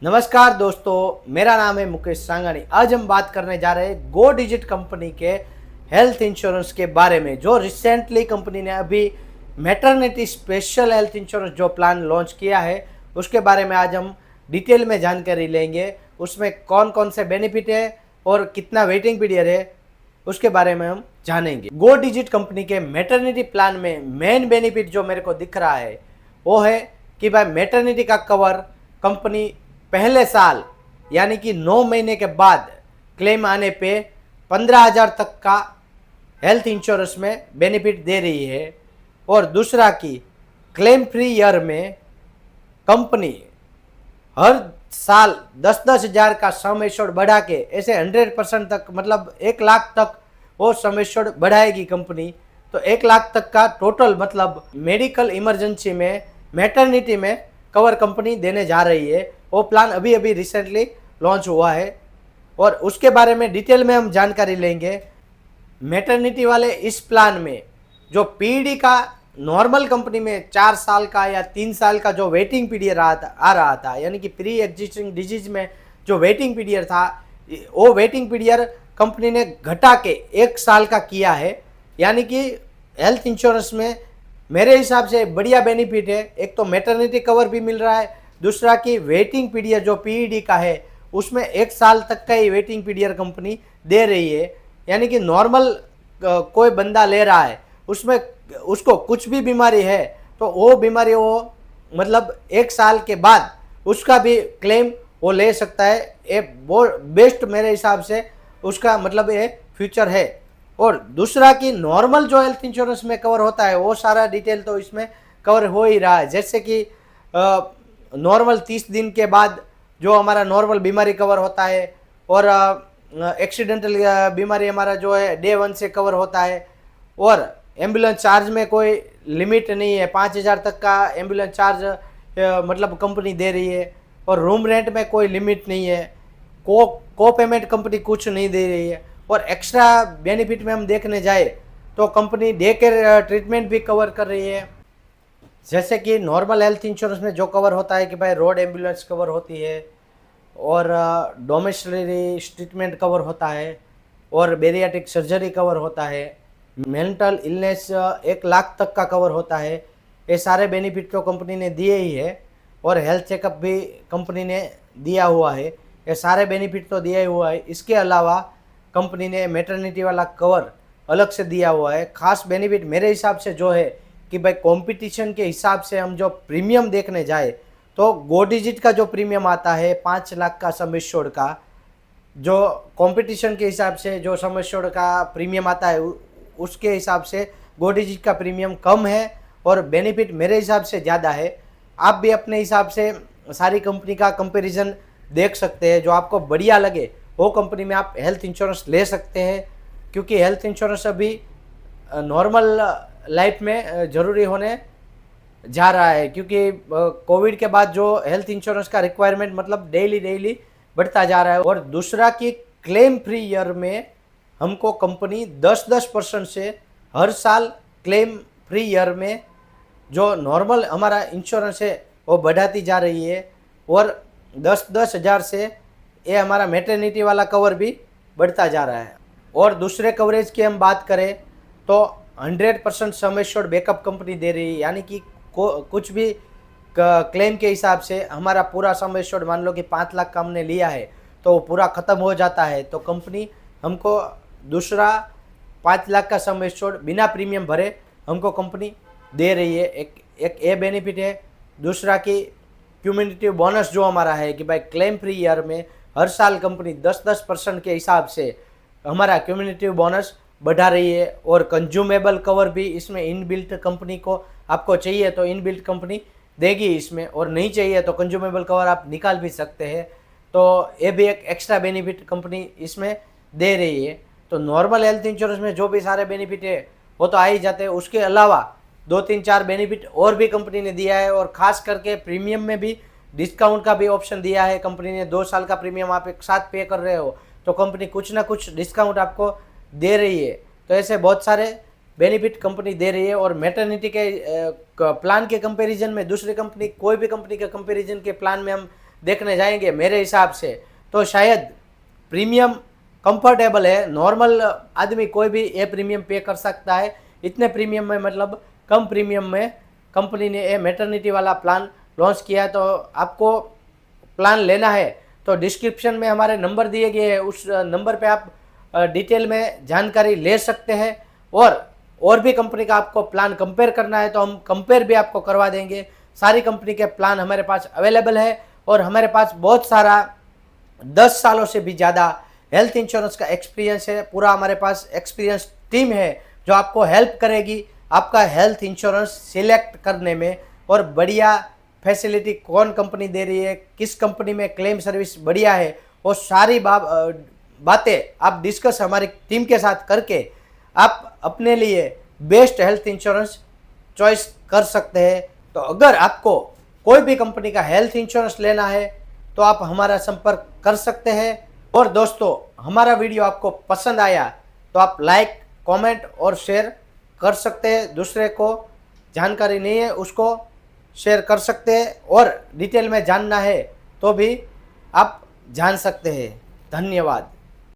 नमस्कार दोस्तों, मेरा नाम है मुकेश सांगानी। आज हम बात करने जा रहे हैं गो डिजिट कंपनी के हेल्थ इंश्योरेंस के बारे में, जो रिसेंटली कंपनी ने अभी मैटरनिटी स्पेशल हेल्थ इंश्योरेंस जो प्लान लॉन्च किया है उसके बारे में आज हम डिटेल में जानकारी लेंगे। उसमें कौन कौन से बेनिफिट है और कितना वेटिंग पीरियड है उसके बारे में हम जानेंगे। गो डिजिट कंपनी के मैटरनिटी प्लान में मेन बेनिफिट जो मेरे को दिख रहा है वो है कि भाई मैटरनिटी का कवर कंपनी पहले साल यानी कि 9 महीने के बाद क्लेम आने पे 15,000 तक का हेल्थ इंश्योरेंस में बेनिफिट दे रही है। और दूसरा कि क्लेम फ्री ईयर में कंपनी हर साल 10-10 हज़ार का सम एश्योर्ड बढ़ा के ऐसे 100% तक, मतलब 1 लाख तक वो सम एश्योर्ड बढ़ाएगी कंपनी। तो 1 लाख तक का टोटल, मतलब मेडिकल इमरजेंसी में, मैटरनिटी में कवर कंपनी देने जा रही है। वो प्लान अभी अभी रिसेंटली लॉन्च हुआ है और उसके बारे में डिटेल में हम जानकारी लेंगे। मैटरनिटी वाले इस प्लान में जो पीडी का नॉर्मल कंपनी में 4 साल का या 3 साल का जो वेटिंग पीरियड आ रहा था, यानी कि प्री एग्जिस्टिंग डिजीज में जो वेटिंग पीरियड था, वो वेटिंग पीरियड कंपनी ने घटा के 1 साल का किया है। यानी कि हेल्थ इंश्योरेंस में मेरे हिसाब से बढ़िया बेनिफिट है। एक तो मैटरनिटी कवर भी मिल रहा है, दूसरा कि वेटिंग पीरियड जो पीईडी का है उसमें 1 साल तक का ही वेटिंग पीरियड कंपनी दे रही है। यानी कि नॉर्मल कोई बंदा ले रहा है, उसमें उसको कुछ भी बीमारी है तो वो बीमारी वो, मतलब 1 साल के बाद उसका भी क्लेम वो ले सकता है। ये बहुत बेस्ट मेरे हिसाब से उसका मतलब ये फ्यूचर है। और दूसरा कि नॉर्मल जो हेल्थ इंश्योरेंस में कवर होता है वो सारा डिटेल तो इसमें कवर हो ही रहा है। जैसे कि नॉर्मल 30 दिन के बाद जो हमारा नॉर्मल बीमारी कवर होता है, और एक्सीडेंटल बीमारी हमारा जो है डे 1 से कवर होता है। और एम्बुलेंस चार्ज में कोई लिमिट नहीं है, 5,000 तक का एम्बुलेंस चार्ज मतलब कंपनी दे रही है। और रूम रेंट में कोई लिमिट नहीं है, को पेमेंट कंपनी कुछ नहीं दे रही है। और एक्स्ट्रा बेनिफिट में हम देखने जाए तो कंपनी डे केयर ट्रीटमेंट भी कवर कर रही है। जैसे कि नॉर्मल हेल्थ इंश्योरेंस में जो कवर होता है कि भाई रोड एम्बुलेंस कवर होती है, और डोमेस्टिकरी ट्रीटमेंट कवर होता है, और बेरियाट्रिक सर्जरी कवर होता है, मेंटल इलनेस 1 लाख तक का कवर होता है। ये सारे बेनिफिट तो कंपनी ने दिए ही है। और हेल्थ चेकअप भी कंपनी ने दिया हुआ है। ये सारे बेनिफिट तो दिया ही हुआ है। इसके अलावा कंपनी ने मैटरनिटी वाला कवर अलग से दिया हुआ है। खास बेनिफिट मेरे हिसाब से जो है कि भाई कंपटीशन के हिसाब से हम जो प्रीमियम देखने जाए तो गो डिजिट का जो प्रीमियम आता है 5 लाख का सम एश्योर्ड का, जो कंपटीशन के हिसाब से जो सम एश्योर्ड का प्रीमियम आता है उसके हिसाब से गो डिजिट का प्रीमियम कम है और बेनिफिट मेरे हिसाब से ज़्यादा है। आप भी अपने हिसाब से सारी कंपनी का कंपैरिजन देख सकते हैं। जो आपको बढ़िया लगे वो कंपनी में आप हेल्थ इंश्योरेंस ले सकते हैं, क्योंकि हेल्थ इंश्योरेंस अभी नॉर्मल लाइफ में ज़रूरी होने जा रहा है। क्योंकि कोविड के बाद जो हेल्थ इंश्योरेंस का रिक्वायरमेंट मतलब डेली बढ़ता जा रहा है। और दूसरा कि क्लेम फ्री ईयर में हमको कंपनी 10% से हर साल क्लेम फ्री ईयर में जो नॉर्मल हमारा इंश्योरेंस है वो बढ़ाती जा रही है। और 10-10 हज़ार से ये हमारा मैटरनिटी वाला कवर भी बढ़ता जा रहा है। और दूसरे कवरेज की हम बात करें तो 100% सम एश्योर्ड बैकअप कंपनी दे रही है। यानी कि कुछ भी क्लेम के हिसाब से हमारा पूरा सम एश्योर्ड, मान लो कि 5 लाख का हमने लिया है तो वो पूरा ख़त्म हो जाता है तो कंपनी हमको दूसरा 5 लाख का सम एश्योर्ड बिना प्रीमियम भरे हमको कंपनी दे रही है। एक ये बेनिफिट है। दूसरा कि क्यूमुलेटिव बोनस जो हमारा है कि भाई क्लेम फ्री ईयर में हर साल कंपनी 10% के हिसाब से हमारा क्यूमुलेटिव बोनस बढ़ा रही है। और कंज्यूमेबल कवर भी इसमें इनबिल्ट कंपनी को आपको चाहिए तो इनबिल्ट कंपनी देगी इसमें, और नहीं चाहिए तो कंज्यूमेबल कवर आप निकाल भी सकते हैं। तो ये भी एक एक्स्ट्रा बेनिफिट कंपनी इसमें दे रही है। तो नॉर्मल हेल्थ इंश्योरेंस में जो भी सारे बेनिफिट है वो तो आ ही जाते हैं। उसके अलावा 2-3-4 बेनिफिट और भी कंपनी ने दिया है। और ख़ास करके प्रीमियम में भी डिस्काउंट का भी ऑप्शन दिया है कंपनी ने। 2 साल का प्रीमियम आप एक साथ पे कर रहे हो तो कंपनी कुछ ना कुछ डिस्काउंट आपको दे रही है। तो ऐसे बहुत सारे बेनिफिट कंपनी दे रही है। और मैटरनिटी के प्लान के कंपैरिजन में दूसरी कंपनी, कोई भी कंपनी के कंपैरिजन के प्लान में हम देखने जाएंगे मेरे हिसाब से तो शायद प्रीमियम कंफर्टेबल है, नॉर्मल आदमी कोई भी ये प्रीमियम पे कर सकता है। इतने प्रीमियम में मतलब कम प्रीमियम में कंपनी ने ये मैटरनिटी वाला प्लान लॉन्च किया है। तो आपको प्लान लेना है तो डिस्क्रिप्शन में हमारे नंबर दिए गए हैं, उस नंबर पे आप डिटेल में जानकारी ले सकते हैं। और भी कंपनी का आपको प्लान कंपेयर करना है तो हम कंपेयर भी आपको करवा देंगे। सारी कंपनी के प्लान हमारे पास अवेलेबल है और हमारे पास बहुत सारा 10 सालों से भी ज़्यादा हेल्थ इंश्योरेंस का एक्सपीरियंस है। पूरा हमारे पास एक्सपीरियंस टीम है जो आपको हेल्प करेगी आपका हेल्थ इंश्योरेंस सिलेक्ट करने में। और बढ़िया फैसिलिटी कौन कंपनी दे रही है, किस कंपनी में क्लेम सर्विस बढ़िया है, वो सारी बातें आप डिस्कस हमारी टीम के साथ करके आप अपने लिए बेस्ट हेल्थ इंश्योरेंस चॉइस कर सकते हैं। तो अगर आपको कोई भी कंपनी का हेल्थ इंश्योरेंस लेना है तो आप हमारा संपर्क कर सकते हैं। और दोस्तों, हमारा वीडियो आपको पसंद आया तो आप लाइक, कमेंट और शेयर कर सकते हैं। दूसरे को जानकारी नहीं है उसको शेयर कर सकते हैं और डिटेल में जानना है तो भी आप जान सकते हैं। धन्यवाद।